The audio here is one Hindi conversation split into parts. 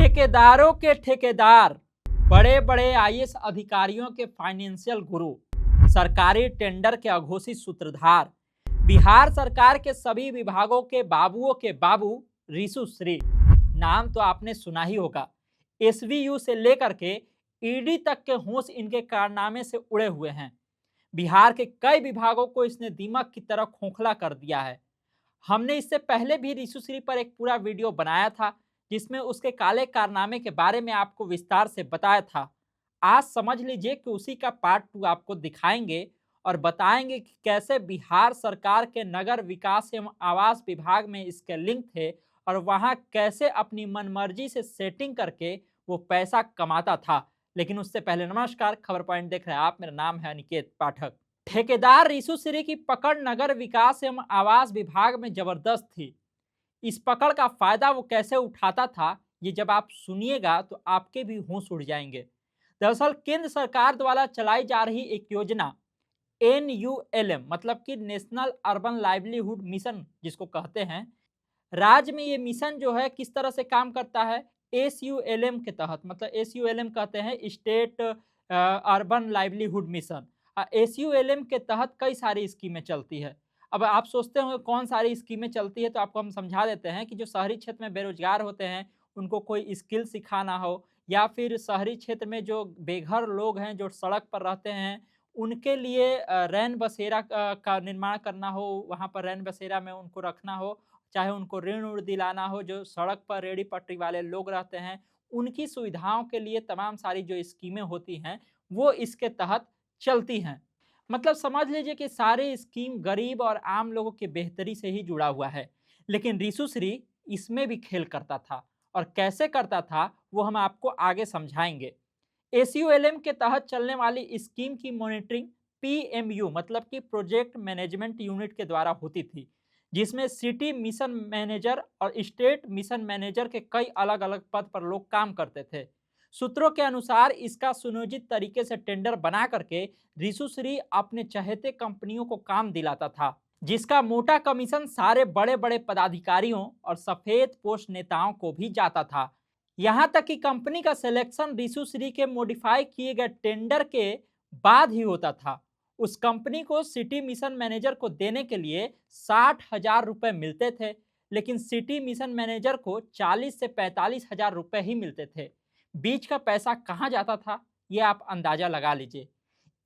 ठेकेदारों के ठेकेदार, बड़े बड़े आईएएस अधिकारियों के फाइनेंशियल गुरु, सरकारी टेंडर के अघोषित सूत्रधार, बिहार सरकार के सभी विभागों के बाबुओं के बाबू रीशु श्री। नाम तो आपने सुना ही होगा। एसवीयू से लेकर के ईडी तक के होश इनके कारनामे से उड़े हुए हैं। बिहार के कई विभागों को इसने दीमक की तरह खोखला कर दिया है। हमने इससे पहले भी रीशु श्री पर एक पूरा वीडियो बनाया था, जिसमें उसके काले कारनामे के बारे में आपको विस्तार से बताया था। आज समझ लीजिए कि उसी का पार्ट 2 आपको दिखाएंगे और बताएंगे कि कैसे बिहार सरकार के नगर विकास एवं आवास विभाग में इसके लिंक थे और वहां कैसे अपनी मनमर्जी से सेटिंग करके वो पैसा कमाता था। लेकिन उससे पहले नमस्कार, खबर पॉइंट देख रहे हैं आप, मेरा नाम है अनिकेत पाठक। ठेकेदार रीशु श्री की पकड़ नगर विकास एवं आवास विभाग में जबरदस्त थी। इस पकड़ का फायदा वो कैसे उठाता था, ये जब आप सुनिएगा तो आपके भी होश उड़ जाएंगे। दरअसल केंद्र सरकार द्वारा चलाई जा रही एक योजना NULM मतलब कि नेशनल अर्बन लाइवलीहुड मिशन जिसको कहते हैं, राज्य में ये मिशन जो है किस तरह से काम करता है। SULM के तहत, मतलब SULM कहते हैं state urban livelihood mission. SULM के तहत कई सारी स्कीमें चलती है। अब आप सोचते होंगे कौन सारी स्कीमें चलती है, तो आपको हम समझा देते हैं कि जो शहरी क्षेत्र में बेरोजगार होते हैं उनको कोई स्किल सिखाना हो, या फिर शहरी क्षेत्र में जो बेघर लोग हैं जो सड़क पर रहते हैं उनके लिए रैन बसेरा का निर्माण करना हो, वहाँ पर रैन बसेरा में उनको रखना हो, चाहे उनको ऋण उड़ दिलाना हो, जो सड़क पर रेहड़ी पटरी वाले लोग रहते हैं उनकी सुविधाओं के लिए तमाम सारी जो स्कीमें होती हैं वो इसके तहत चलती हैं। मतलब समझ लीजिए कि सारे स्कीम गरीब और आम लोगों की बेहतरी से ही जुड़ा हुआ है। लेकिन रीशु श्री इसमें भी खेल करता था, और कैसे करता था वो हम आपको आगे समझाएंगे। SULM के तहत चलने वाली स्कीम की मॉनिटरिंग PMU मतलब कि प्रोजेक्ट मैनेजमेंट यूनिट के द्वारा होती थी, जिसमें सिटी मिशन मैनेजर और स्टेट मिशन मैनेजर के कई अलग अलग पद पर लोग काम करते थे। सूत्रों के अनुसार इसका सुनियोजित तरीके से टेंडर बना करके रीशु श्री अपने चहेते कंपनियों को काम दिलाता था, जिसका मोटा कमीशन सारे बड़े बड़े पदाधिकारियों और सफेद पोस्ट नेताओं को भी जाता था। यहां तक कि कंपनी का सिलेक्शन रीशु श्री के मॉडिफाई किए गए टेंडर के बाद ही होता था। उस कंपनी को सिटी मिशन मैनेजर को देने के लिए 60,000 रुपए मिलते थे, लेकिन सिटी मिशन मैनेजर को 40 से 45,000 रुपए ही मिलते थे। बीच का पैसा कहाँ जाता था ये आप अंदाजा लगा लीजिए।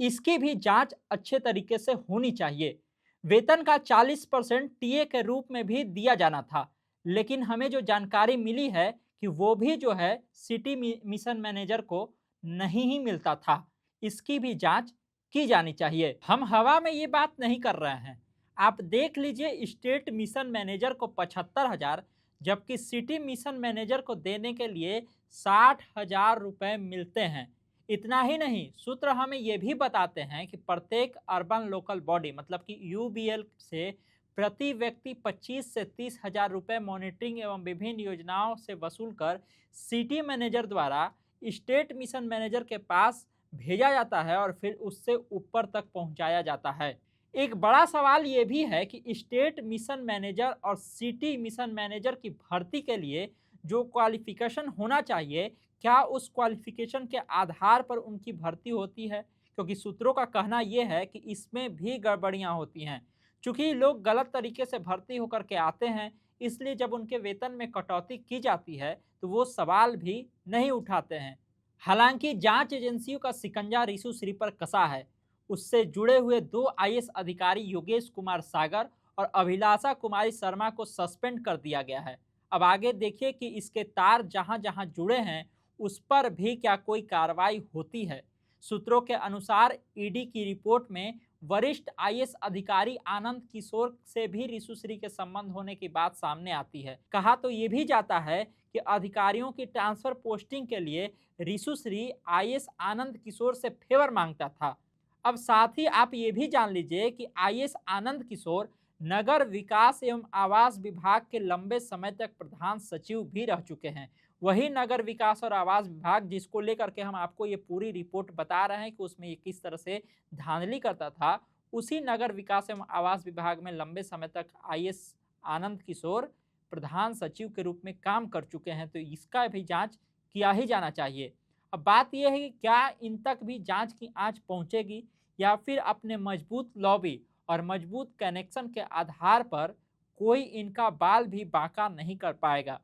इसकी भी जांच अच्छे तरीके से होनी चाहिए। वेतन का 40% टीए के रूप में भी दिया जाना था, लेकिन हमें जो जानकारी मिली है कि वो भी जो है सिटी मिशन मैनेजर को नहीं ही मिलता था। इसकी भी जांच की जानी चाहिए। हम हवा में ये बात नहीं कर रहे हैं। आप देख लीजिए, स्टेट मिशन मैनेजर को 75,000 जबकि सिटी मिशन मैनेजर को देने के लिए 60,000 रुपए मिलते हैं। इतना ही नहीं, सूत्र हमें यह भी बताते हैं कि प्रत्येक अर्बन लोकल बॉडी मतलब कि UBL से प्रति व्यक्ति 25 से 30,000 रुपए मॉनिटरिंग एवं विभिन्न योजनाओं से वसूल कर सिटी मैनेजर द्वारा स्टेट मिशन मैनेजर के पास भेजा जाता है और फिर उससे ऊपर तक पहुंचाया जाता है। एक बड़ा सवाल ये भी है कि स्टेट मिशन मैनेजर और सिटी मिशन मैनेजर की भर्ती के लिए जो क्वालिफिकेशन होना चाहिए, क्या उस क्वालिफिकेशन के आधार पर उनकी भर्ती होती है? क्योंकि सूत्रों का कहना यह है कि इसमें भी गड़बड़ियां होती हैं। चूंकि लोग गलत तरीके से भर्ती होकर के आते हैं, इसलिए जब उनके वेतन में कटौती की जाती है तो वो सवाल भी नहीं उठाते हैं। हालांकि जांच एजेंसियों का शिकंजा रीशु श्री पर कसा है। उससे जुड़े हुए 2 IAS अधिकारी योगेश कुमार सागर और अभिलाषा कुमारी शर्मा को सस्पेंड कर दिया गया है। अब आगे देखिए कि इसके तार जहां जहां जुड़े हैं उस पर भी क्या कोई कार्रवाई होती है। सूत्रों के अनुसार ईडी की रिपोर्ट में वरिष्ठ IAS अधिकारी आनंद किशोर से भी रीशु श्री के संबंध होने की बात सामने आती है। कहा तो ये भी जाता है कि अधिकारियों की ट्रांसफर पोस्टिंग के लिए रीशु श्री IAS आनंद किशोर से फेवर मांगता था। अब साथ ही आप ये भी जान लीजिए कि IAS आनंद किशोर नगर विकास एवं आवास विभाग के लंबे समय तक प्रधान सचिव भी रह चुके हैं। वही नगर विकास और आवास विभाग जिसको लेकर के हम आपको ये पूरी रिपोर्ट बता रहे हैं कि उसमें ये किस तरह से धांधली करता था, उसी नगर विकास एवं आवास विभाग में लंबे समय तक IAS आनंद किशोर प्रधान सचिव के रूप में काम कर चुके हैं। तो इसका भी जांच किया ही जाना चाहिए। अब बात यह है कि क्या इन तक भी जांच की आंच पहुंचेगी या फिर अपने मजबूत लॉबी और मजबूत कनेक्शन के आधार पर कोई इनका बाल भी बांका नहीं कर पाएगा।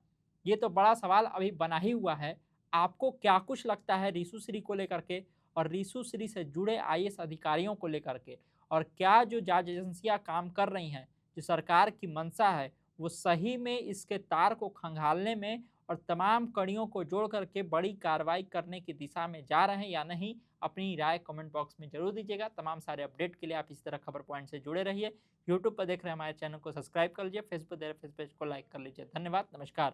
ये तो बड़ा सवाल अभी बना ही हुआ है। आपको क्या कुछ लगता है रीशु श्री को लेकर के और रीशु श्री से जुड़े आईएएस अधिकारियों को लेकर के? और क्या जो जांच एजेंसियां काम कर रही हैं, जो सरकार की मंशा है, वो सही में इसके तार को खंगालने में और तमाम कड़ियों को जोड़ करके बड़ी कार्रवाई करने की दिशा में जा रहे हैं या नहीं? अपनी राय कमेंट बॉक्स में जरूर दीजिएगा। तमाम सारे अपडेट के लिए आप इसी तरह खबर पॉइंट से जुड़े रहिए। यूट्यूब पर देख रहे हैं हमारे चैनल को सब्सक्राइब कर लीजिए, फेसबुक देख रहे हैं फेस पेज को लाइक कर लीजिए। धन्यवाद, नमस्कार।